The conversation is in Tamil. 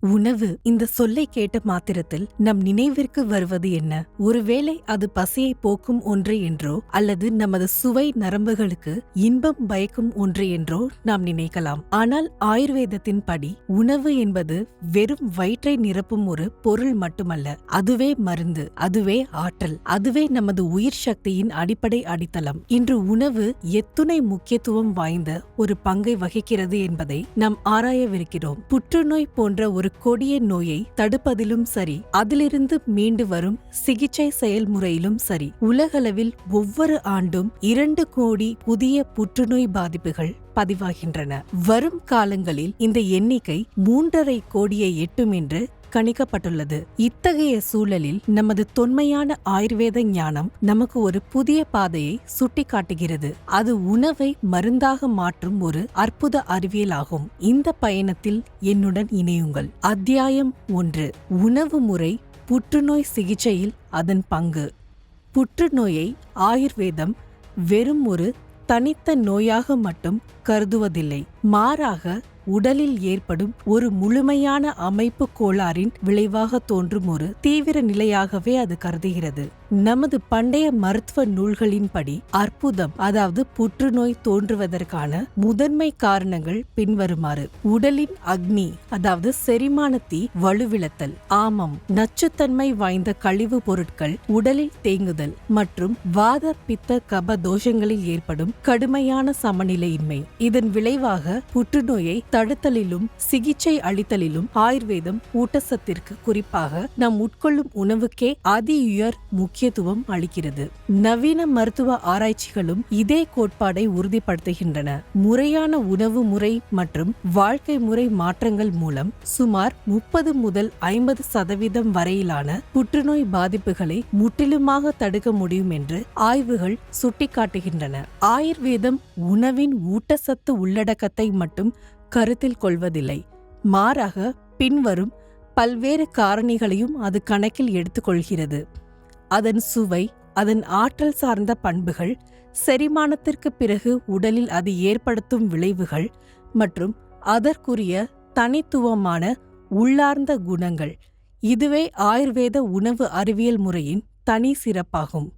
உணவு இந்த சொல்லை கேட்ட மாத்திரத்தில் நம் நினைவிற்கு வருவது என்ன? ஒருவேளை அது பசியை போக்கும் ஒன்று என்றோ அல்லது நமது சுவை நரம்புகளுக்கு இன்பம் பயக்கும் ஒன்று என்றோ நாம் நினைக்கலாம். ஆனால் ஆயுர்வேதத்தின் படி உணவு என்பது வெறும் வயிற்றை நிரப்பும் ஒரு பொருள் மட்டுமல்ல. அதுவே மருந்து, அதுவே ஆற்றல், அதுவே நமது உயிர் சக்தியின் அடிப்படை அடித்தளம். இன்று உணவு எத்துணை முக்கியத்துவம் வாய்ந்த ஒரு பங்கை வகிக்கிறது என்பதை நாம் ஆராயவிருக்கிறோம். புற்றுநோய் போன்ற ஒரு கொடிய நோயை தடுப்பதிலும் சரி, அதிலிருந்து மீண்டு வரும் சிகிச்சை செயல்முறையிலும் சரி, உலகளவில் ஒவ்வொரு ஆண்டும் 2 கோடி புதிய புற்றுநோய் பாதிப்புகள் பதிவாகின்றன. வரும் காலங்களில் இந்த எண்ணிக்கை 3.5 கோடியை எட்டும் என்று கணிக்கப்பட்டுள்ளது. இத்தகைய சூழலில் நமது தொன்மையான ஆயுர்வேத ஞானம் நமக்கு ஒரு புதிய பாதையை சுட்டிக்காட்டுகிறது. அது உணவை மருந்தாக மாற்றும் ஒரு அற்புத அறிவியல் ஆகும். இந்த பயணத்தில் என்னுடன் இணையுங்கள். அத்தியாயம் 1: உணவு முறை, புற்றுநோய் சிகிச்சையில் அதன் பங்கு. புற்றுநோயை ஆயுர்வேதம் வெறும் ஒரு தனித்த நோயாக மட்டும் கருதுவதில்லை. மாறாக உடலில் ஏற்படும் ஒரு முழுமையான அமைப்பு கோளாறின் விளைவாக தோன்றும் ஒரு தீவிர நிலையாகவே அது கருதுகிறது. நமது பண்டைய மருத்துவ நூல்களின்படி அற்புதம், அதாவது புற்றுநோய் தோன்றுவதற்கான முதன்மை காரணங்கள் பின்வருமாறு: உடலின் அக்னி, அதாவது செரிமான தீ வலுவிழத்தல், ஆமம், நச்சுத்தன்மை வாய்ந்த கழிவு பொருட்கள் உடலில் தேங்குதல் மற்றும் வாத பித்த கப தோஷங்களில் ஏற்படும் கடுமையான சமநிலையின்மை. இதன் விளைவாக புற்றுநோயை தடுத்தலிலும் சிகிச்சை அளித்தலிலும் ஆயுர்வேதம் ஊட்டச்சத்திற்கு, குறிப்பாக நாம் உட்கொள்ளும் உணவுக்கே அதியுயர் முக்கியத்துவம் அளிக்கிறது. நவீன மருத்துவ ஆராய்ச்சிகளும் இதே கோட்பாடை உறுதிப்படுத்துகின்றன. முறையான உணவு முறை மற்றும் வாழ்க்கை முறை மாற்றங்கள் மூலம் சுமார் 30 முதல் 50% வரையிலான புற்றுநோய் பாதிப்புகளை முற்றிலுமாக தடுக்க முடியும் என்று ஆய்வுகள் சுட்டிக்காட்டுகின்றன. ஆயுர்வேதம் உணவின் ஊட்டச்சத்து உள்ளடக்கத்தை மட்டும் கருத்தில் கொள்வதில்லை. மாறாக பின்வரும் பல்வேறு காரணிகளையும் அது கணக்கில் எடுத்துக்கொள்கிறது. அதன் சுவை, அதன் ஆற்றல் சார்ந்த பண்புகள், செரிமானத்திற்கு பிறகு உடலில் அது ஏற்படுத்தும் விளைவுகள் மற்றும் அதற்குரிய தனித்துவமான உள்ளார்ந்த குணங்கள். இதுவே ஆயுர்வேத உணவு அறிவியல் முறையின் தனி சிறப்பாகும்.